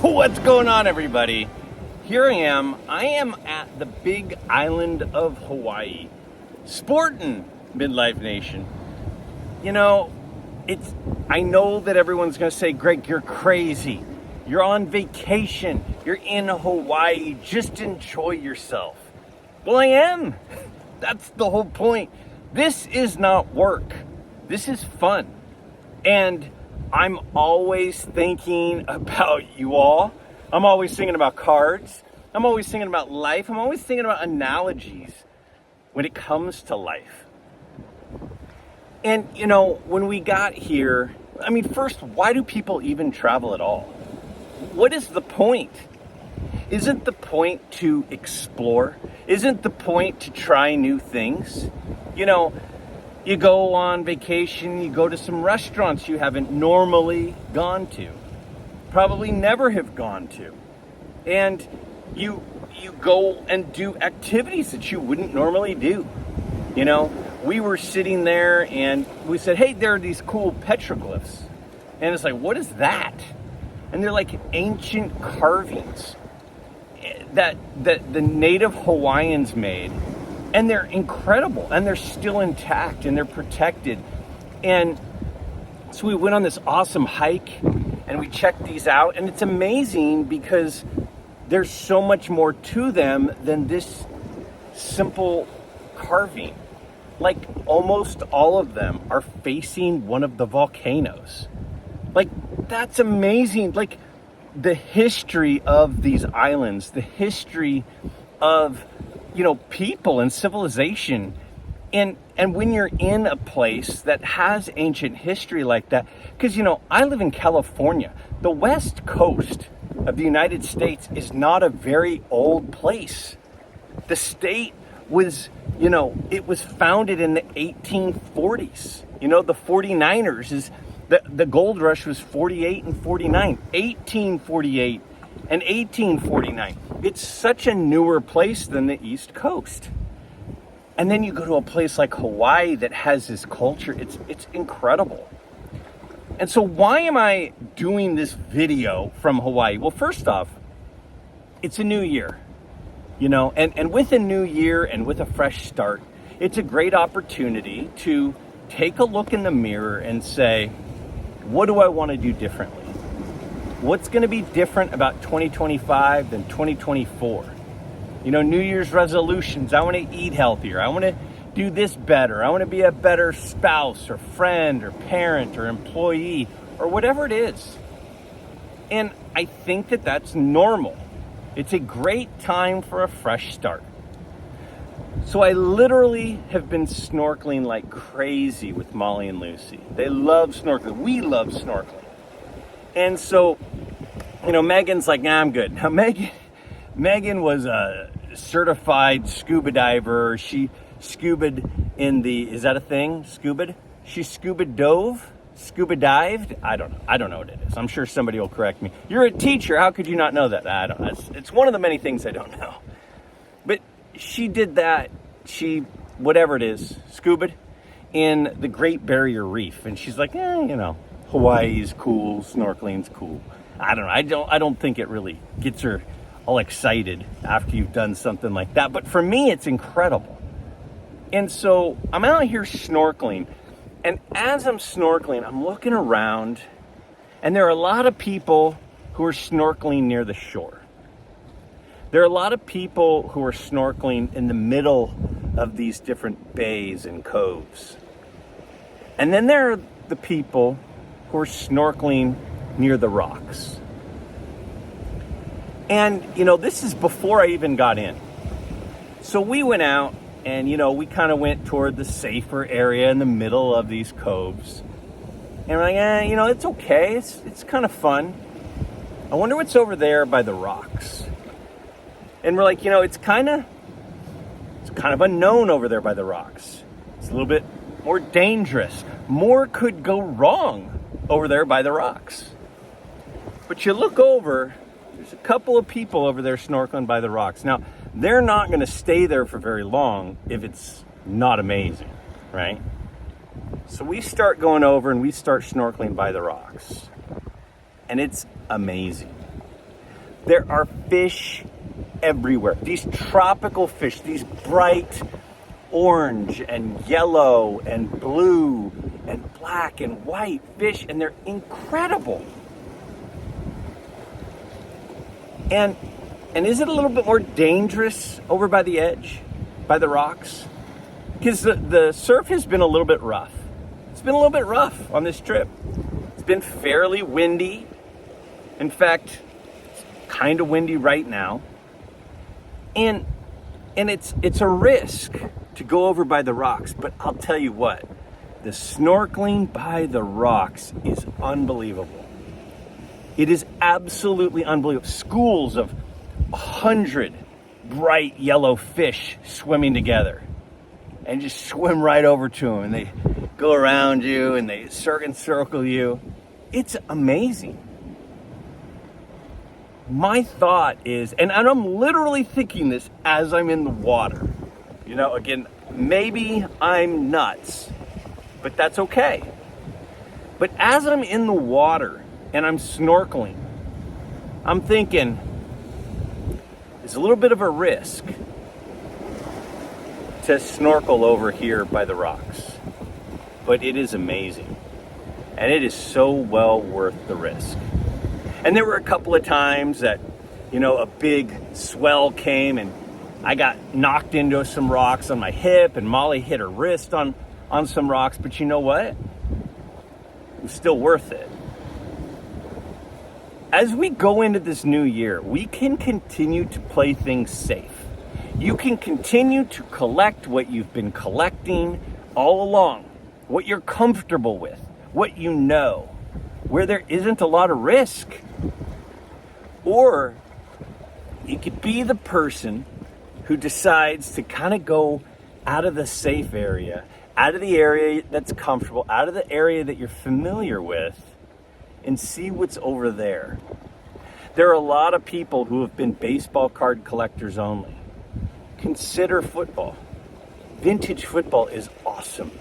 What's going on, everybody? Here I am. I am at the big island of Hawaii, sporting Midlife Nation. You know, I know that everyone's going to say, Greg, you're crazy. You're on vacation. You're in Hawaii. Just enjoy yourself. Well, I am. That's the whole point. This is not work. This is fun. And I'm always thinking about you all. I'm always thinking about cards. I'm always thinking about life. I'm always thinking about analogies when it comes to life. And, you know, when we got here, I mean, first, why do people even travel at all? What is the point? Isn't the point to explore? Isn't the point to try new things? You know, you go on vacation, you go to some restaurants you haven't normally gone to, probably never have gone to. And you go and do activities that you wouldn't normally do. You know, we were sitting there and we said, hey, there are these cool petroglyphs. And it's like, what is that? And they're like ancient carvings that the native Hawaiians made. And they're incredible, and they're still intact, and they're protected. And so we went on this awesome hike, and we checked these out, and it's amazing because there's so much more to them than this simple carving. Like, almost all of them are facing one of the volcanoes. Like, that's amazing. Like, the history of these islands, the history of, you know, people and civilization. And when you're in a place that has ancient history like that, because, you know, I live in California. The West Coast of the United States is not a very old place. The state was, you know, it was founded in the 1840s. You know, the 49ers is, the gold rush was 48 and 49, 1848 and 1849. It's such a newer place than the East Coast. And then you go to a place like Hawaii that has this culture. It's incredible. And so why am I doing this video from Hawaii? Well, first off, it's a new year, you know, and with a new year and with a fresh start, it's a great opportunity to take a look in the mirror and say, what do I want to do differently? What's going to be different about 2025 than 2024? You know, New Year's resolutions. I want to eat healthier. I want to do this better. I want to be a better spouse or friend or parent or employee or whatever it is. And I think that that's normal. It's a great time for a fresh start. So I literally have been snorkeling like crazy with Molly and Lucy. They love snorkeling. We love snorkeling. And so, you know, Megan's like, nah, I'm good. Now, Megan was a certified scuba diver. She scuba'd in the, is that a thing? Scuba'd? She scuba dived? I don't know what it is. I'm sure somebody will correct me. You're a teacher. How could you not know that? I don't know. It's one of the many things I don't know. But she did that. She, whatever it is, scuba'd in the Great Barrier Reef. And she's like, you know, Hawaii's cool, snorkeling's cool. I don't know. I don't think it really gets her all excited after you've done something like that. But for me, it's incredible. And so I'm out here snorkeling. And as I'm snorkeling, I'm looking around. And there are a lot of people who are snorkeling near the shore. There are a lot of people who are snorkeling in the middle of these different bays and coves. And then there are the people who are snorkeling near the rocks. And, you know, this is before I even got in. So we went out and, you know, we kind of went toward the safer area in the middle of these coves. And we're like, you know, it's okay. It's kind of fun. I wonder what's over there by the rocks. And we're like, you know, it's kind of unknown over there by the rocks. It's a little bit more dangerous. More could go wrong over there by the rocks. But you look over, there's a couple of people over there snorkeling by the rocks. Now, they're not going to stay there for very long if it's not amazing, right? So we start going over and we start snorkeling by the rocks. And it's amazing. There are fish everywhere. These tropical fish, these bright orange and yellow and blue and black and white fish, and they're incredible. And is it a little bit more dangerous over by the edge, by the rocks? Because the surf has been a little bit rough. It's been a little bit rough on this trip. It's been fairly windy. In fact, it's kind of windy right now. And it's a risk to go over by the rocks, but I'll tell you what, the snorkeling by the rocks is unbelievable. It is absolutely unbelievable. Schools of 100 bright yellow fish swimming together, and just swim right over to them, and they go around you and they circle you. It's amazing. My thought is, and I'm literally thinking this as I'm in the water. You know, again, maybe I'm nuts, but that's okay. But as I'm in the water and I'm snorkeling, I'm thinking, it's a little bit of a risk to snorkel over here by the rocks, but it is amazing. And it is so well worth the risk. And there were a couple of times that, you know, a big swell came and I got knocked into some rocks on my hip, and Molly hit her wrist on some rocks, but you know what? It was still worth it. As we go into this new year, we can continue to play things safe. You can continue to collect what you've been collecting all along, what you're comfortable with, what you know, where there isn't a lot of risk. Or you could be the person who decides to kind of go out of the safe area, out of the area that's comfortable, out of the area that you're familiar with, and see what's over there. There are a lot of people who have been baseball card collectors only. Consider football. Vintage football is awesome.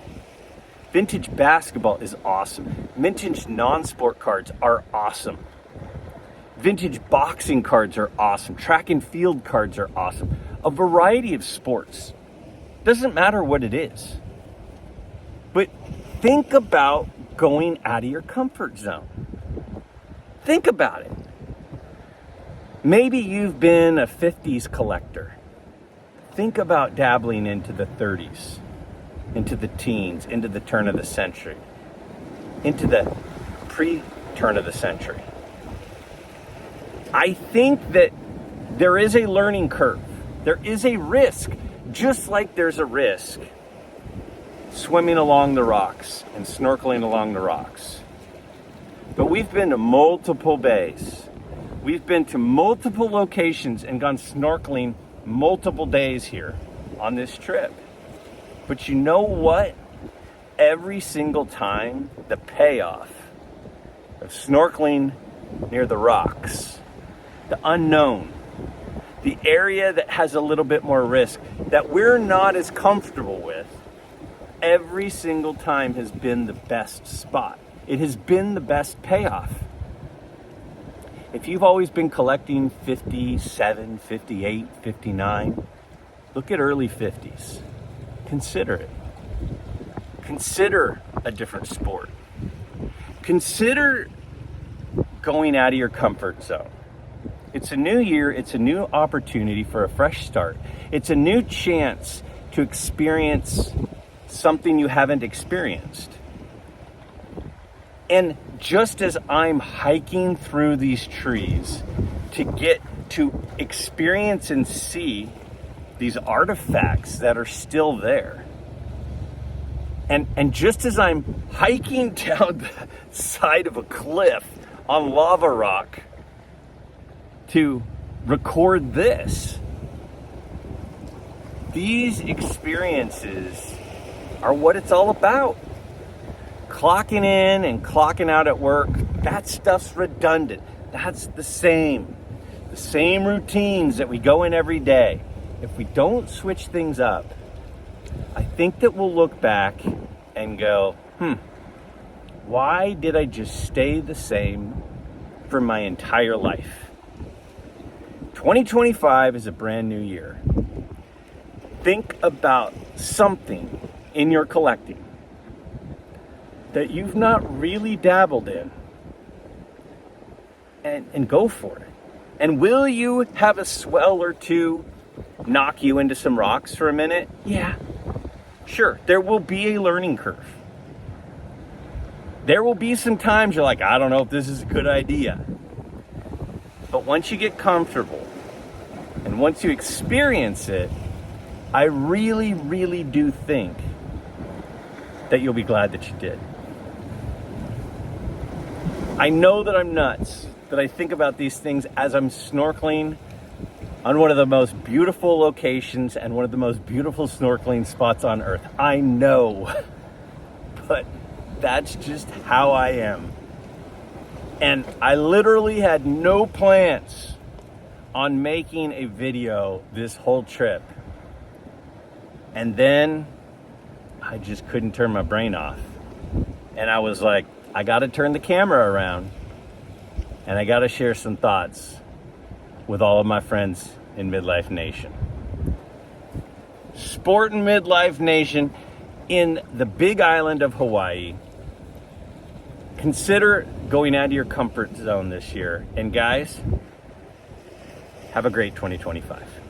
Vintage basketball is awesome. Vintage non-sport cards are awesome. Vintage boxing cards are awesome. Track and field cards are awesome. A variety of sports. Doesn't matter what it is. But think about going out of your comfort zone. Think about it. Maybe you've been a 50s collector. Think about dabbling into the 30s, into the teens, into the turn of the century, into the pre-turn of the century. I think that there is a learning curve. There is a risk, just like there's a risk swimming along the rocks and snorkeling along the rocks. But we've been to multiple bays. We've been to multiple locations and gone snorkeling multiple days here on this trip. But you know what? Every single time, the payoff of snorkeling near the rocks, the unknown, the area that has a little bit more risk, that we're not as comfortable with, every single time has been the best spot. It has been the best payoff. If you've always been collecting 57, 58, 59, look at early 50s. Consider it. Consider a different sport. Consider going out of your comfort zone. It's a new year. It's a new opportunity for a fresh start. It's a new chance to experience something you haven't experienced. And just as I'm hiking through these trees to get to experience and see these artifacts that are still there, and just as I'm hiking down the side of a cliff on lava rock to record this, these experiences are what it's all about. Clocking in and clocking out at work, that stuff's redundant. That's the same routines that we go in every day. If we don't switch things up, I think that we'll look back and go, why did I just stay the same for my entire life? 2025 is a brand new year. Think about something in your collecting that you've not really dabbled in, and go for it. And will you have a swell or two knock you into some rocks for a minute? Yeah, sure. There will be a learning curve. There will be some times you're like, I don't know if this is a good idea. But once you get comfortable and once you experience it, I really, really do think that you'll be glad that you did. I know that I'm nuts, that I think about these things as I'm snorkeling on one of the most beautiful locations and one of the most beautiful snorkeling spots on earth. I know, but that's just how I am. And I literally had no plans on making a video this whole trip. And then I just couldn't turn my brain off. And I was like, I gotta turn the camera around and I gotta share some thoughts with all of my friends in Midlife Nation. Sport in Midlife Nation in the big island of Hawaii. Consider going out of your comfort zone this year. And guys, have a great 2025.